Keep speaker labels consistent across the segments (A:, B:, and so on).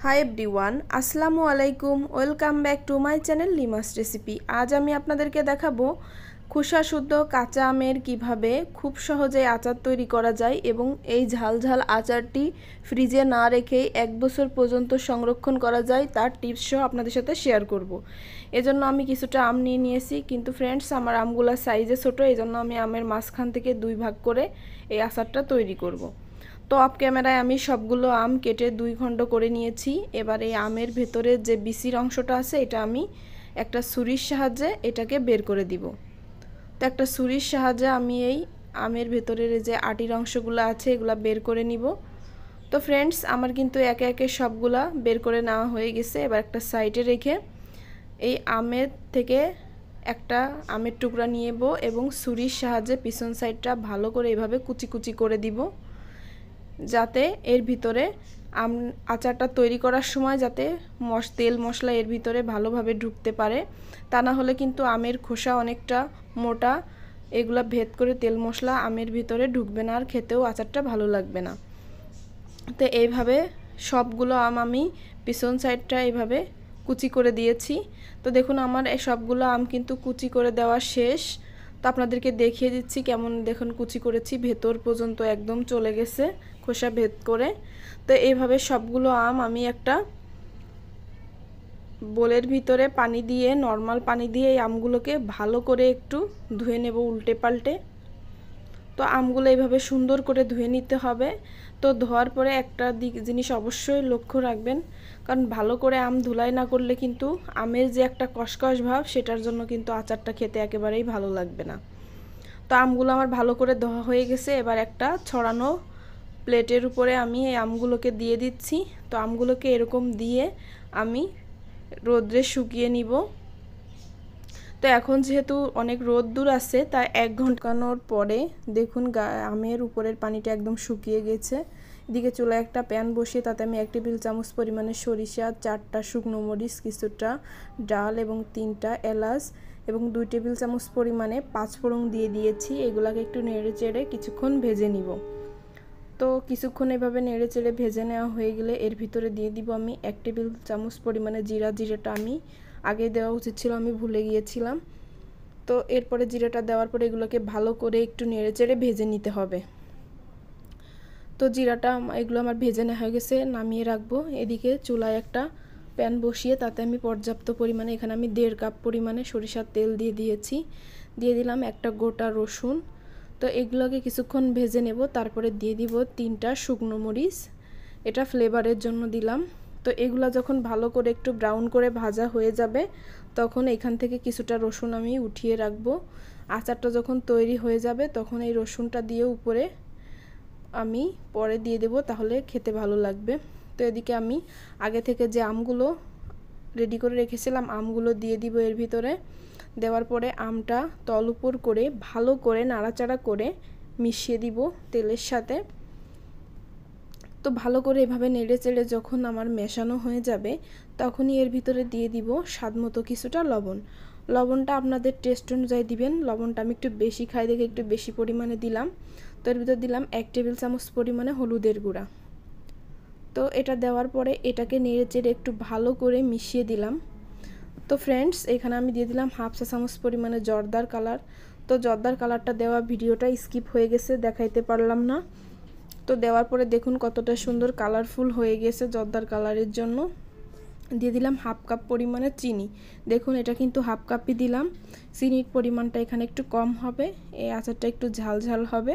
A: High everyone, আসসালামু আলাইকুম। Welcome back to my channel Lima's recipe. আজ আমি আপনাদেরকে দেখাবো খোসা শুদ্ধ কাঁচা আমের কিভাবে খুব সহজে আচার তৈরি করা যায় এবং এই ঝাল ঝাল আচারটি ফ্রিজে না রেখেই 1 বছর পর্যন্ত সংরক্ষণ করা যায় তার টিপস সহ আপনাদের সাথে শেয়ার করব। এজন্য আমি কিছুটা আম নিয়ে নিয়েছি, কিন্তু ফ্রেন্ডস আমার আমগুলোর সাইজে ছোটো, এজন্য আমি আমের মাঝখান থেকে 2 ভাগ করে এই আচারটা তৈরি করব। তো অফ ক্যামেরায় আমি সবগুলো আম কেটে 2 খণ্ড করে নিয়েছি। এবার এই আমের ভেতরে যে বিচির অংশটা আছে এটা আমি একটা ছুরির সাহায্যে এটাকে বের করে দিব। তো একটা ছুরির সাহায্যে আমি এই আমের ভেতরের যে আটির অংশগুলো আছে এগুলো বের করে নিব। তো ফ্রেন্ডস, আমার কিন্তু একে একে সবগুলা বের করে নেওয়া হয়ে গেছে। এবার একটা সাইডে রেখে এই আমের থেকে একটা আমের টুকরা নিয়েব এবং ছুরির সাহায্যে পিছন সাইডটা ভালো করে এভাবে কুচি কুচি করে দিব, যাতে এর ভিতরে আচারটা তৈরি করার সময় যাতে তেল মশলা এর ভিতরে ভালোভাবে ঢুকতে পারে। তা না হলে কিন্তু আমের খোসা অনেকটা মোটা, এগুলা ভেদ করে তেল মশলা আমের ভিতরে ঢুকবে না আর খেতেও আচারটা ভালো লাগবে না। তো এইভাবে সবগুলো আম আমি পিছন সাইডটা এইভাবে কুচি করে দিয়েছি। তো দেখুন আমার এই সবগুলো আম কিন্তু কুচি করে দেওয়া শেষ। তো আপনাদেরকে দেখিয়ে দিচ্ছি কেমন দেখুন কুচি করেছি, ভেতর পর্যন্ত একদম চলে গেছে খোসা ভেদ করে। তো এইভাবে সবগুলো আম আমি একটা বোলের ভিতরে পানি দিয়ে, নর্মাল পানি দিয়ে এই আমগুলোকে ভালো করে একটু ধুয়ে নেব উল্টে পাল্টে। তো আমগুলো এইভাবে সুন্দর করে ধুয়ে নিতে হবে। তো ধোয়ার পরে একটা জিনিস অবশ্যই লক্ষ্য রাখবেন, কারণ ভালো করে আম ধুলাই না করলে কিন্তু আমের যে একটা কষকষ ভাব সেটার জন্য কিন্তু আচারটা খেতে একেবারেই ভালো লাগবে না। তো আমগুলো আমার ভালো করে ধোয়া হয়ে গেছে। এবার একটা ছড়ানো প্লেটের উপরে আমি এই আমগুলোকে দিয়ে দিচ্ছি। তো আমগুলোকে এরকম দিয়ে আমি রোদ্রে শুকিয়ে নিব। তো এখন যেহেতু অনেক রোদ্দুর আছে তাই 1 ঘন্টানোর পরে দেখুন আমের উপরের পানিটা একদম শুকিয়ে গেছে। এদিকে চুলায় একটা প্যান বসিয়ে তাতে আমি 1 টেবিল চামচ পরিমাণে সরিষা, 4টা শুকনো মরিচ, কিছুটা ডাল এবং 3টা এলাচ এবং 2 টেবিল চামচ পরিমাণে 5 ফোড়ন দিয়ে দিয়েছি। এগুলাকে একটু নেড়ে চেড়ে কিছুক্ষণ ভেজে নিব। তো কিছুক্ষণ এভাবে নেড়ে চেড়ে ভেজে নেওয়া হয়ে গেলে এর ভিতরে দিয়ে দিব আমি 1 টেবিল চামচ পরিমাণে জিরাটা আমি আগে দেওয়া উচিত ছিল, আমি ভুলে গিয়েছিলাম। তো এরপরে জিরাটা দেওয়ার পরে এগুলোকে ভালো করে একটু নেড়ে চেড়ে ভেজে নিতে হবে। তো জিরাটা এগুলো আমার ভেজে নেওয়া হয়ে গেছে, নামিয়ে রাখবো। এদিকে চুলায় একটা প্যান বসিয়ে তাতে আমি পর্যাপ্ত পরিমাণে, এখানে আমি 1.5 কাপ পরিমাণে সরিষার তেল দিয়ে দিয়েছি। দিয়ে দিলাম একটা গোটা রসুন। তো এগুলোকে কিছুক্ষণ ভেজে নেব। তারপরে দিয়ে দিব 3টা শুকনো মরিচ, এটা ফ্লেভারের জন্য দিলাম। তো এগুলা যখন ভালো করে একটু ব্রাউন করে ভাজা হয়ে যাবে তখন এখান থেকে কিছুটা রসুন আমি উঠিয়ে রাখবো। আচারটা যখন তৈরি হয়ে যাবে তখন এই রসুনটা দিয়ে উপরে আমি পরে দিয়ে দেব, তাহলে খেতে ভালো লাগবে। তো এদিকে আমি আগে থেকে যে আমগুলো রেডি করে রেখেছিলাম আমগুলো দিয়ে দিব এর ভিতরে। দেওয়ার পরে আমটা তল উপর করে ভালো করে নাড়াচাড়া করে মিশিয়ে দিব তেলের সাথে। তো ভালো করে এভাবে নেড়ে চেড়ে যখন আমার মেশানো হয়ে যাবে তখনই এর ভিতরে দিয়ে দিব স্বাদমতো কিছুটা লবণ। লবণটা আপনাদের টেস্ট অনুযায়ী দিবেন। লবণটা আমি একটু বেশি খাই দেখে একটু বেশি পরিমাণে দিলাম। তো এর ভিতরে দিলাম 1 টেবিল চামচ পরিমাণে হলুদের গুঁড়া। তো এটা দেওয়ার পরে এটাকে নেড়ে চেড়ে একটু ভালো করে মিশিয়ে দিলাম। তো ফ্রেন্ডস, এখানে আমি দিয়ে দিলাম 1/2 চা চামচ পরিমাণে জর্দার কালার। তো জর্দার কালারটা দেওয়া ভিডিওটা স্কিপ হয়ে গেছে, দেখাইতে পারলাম না। তো দেওয়ার পরে দেখুন কতটা সুন্দর কালারফুল হয়ে গেছে জর্দার কালারের জন্য। দিয়ে দিলাম 1/2 কাপ পরিমাণে চিনি। দেখুন এটা কিন্তু 1/2 কাপই দিলাম। চিনির পরিমাণটা এখানে একটু কম হবে, এই আচারটা একটু ঝাল ঝাল হবে,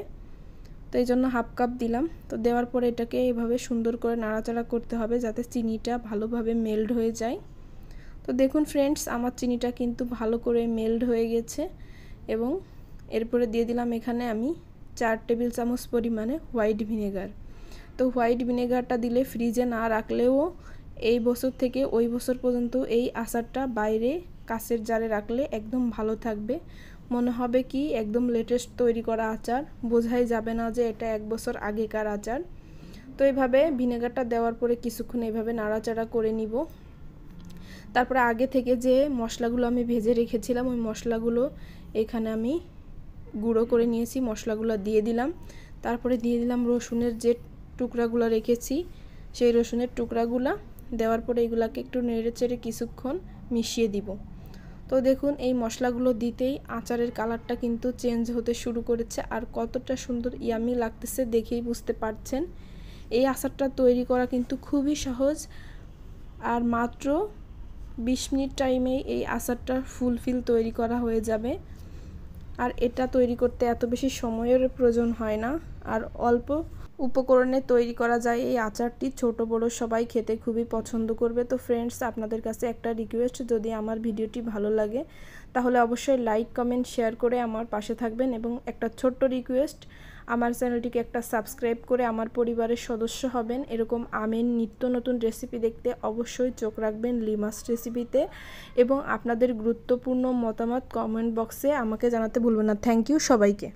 A: তো এই জন্য 1/2 কাপ দিলাম। তো দেওয়ার পরে এটাকে এইভাবে সুন্দর করে নাড়াচাড়া করতে হবে যাতে চিনিটা ভালোভাবে মেল্ট হয়ে যায়। তো দেখুন ফ্রেন্ডস, আমার চিনিটা কিন্তু ভালো করে মেল্ট হয়ে গেছে। এবং এরপরে দিয়ে দিলাম এখানে আমি 4 টেবিল চামচ পরিমাণে হোয়াইট ভিনেগার। তো হোয়াইট ভিনেগারটা দিলে ফ্রিজে না রাখলেও এই বছর থেকে ওই বছর পর্যন্ত এই আচারটা বাইরে কাঁচের জারে রাখলে একদম ভালো থাকবে। মনে হবে কি একদম লেটেস্ট তৈরি করা আচার, বোঝাই যাবে না যে এটা 1 বছর আগেকার আচার। তো এইভাবে ভিনেগারটা দেওয়ার পরে কিছুক্ষণ এইভাবে নাড়াচাড়া করে নিব। তারপরে আগে থেকে যে মশলাগুলো আমি ভেজে রেখেছিলাম ওই মশলাগুলো এখানে আমি গুঁড়ো করে নিয়েছি, মশলাগুলো দিয়ে দিলাম। তারপরে দিয়ে দিলাম রসুনের যে টুকরাগুলো রেখেছি সেই রসুনের টুকরাগুলো। দেওয়ার পরে এগুলাকে একটু নেড়ে চেড়ে কিছুক্ষণ মিশিয়ে দিব। তো দেখুন এই মশলাগুলো দিতেই আচারের কালারটা কিন্তু চেঞ্জ হতে শুরু করেছে, আর কতটা সুন্দর ইয়ামি লাগতেছে দেখেই বুঝতে পারছেন। এই আচারটা তৈরি করা কিন্তু খুবই সহজ, আর মাত্র 20 মিনিট টাইমেই এই আচারটা ফুলফিল তৈরি করা হয়ে যাবে। আর এটা তৈরি করতে এত বেশি সময়ের প্রয়োজন হয় না, আর অল্প উপকরণে তৈরি করা যায় এই আচারটি। ছোট বড় সবাই খেতে খুবই পছন্দ করবে। তো ফ্রেন্ডস, আপনাদের কাছে একটা রিকোয়েস্ট, যদি আমার ভিডিওটি ভালো লাগে তাহলে অবশ্যই লাইক কমেন্ট শেয়ার করে আমার পাশে থাকবেন, এবং একটা ছোট্ট রিকোয়েস্ট, আমার চ্যানেলটিকে একটা সাবস্ক্রাইব করে আমার পরিবারের সদস্য হবেন। এরকম আমের নিত্য নতুন রেসিপি দেখতে অবশ্যই চোখ রাখবেন লিমাস রেসিপিতে, এবং আপনাদের গুরুত্বপূর্ণ মতামত কমেন্ট বক্সে আমাকে জানাতে ভুলবেন না। থ্যাংক ইউ সবাইকে।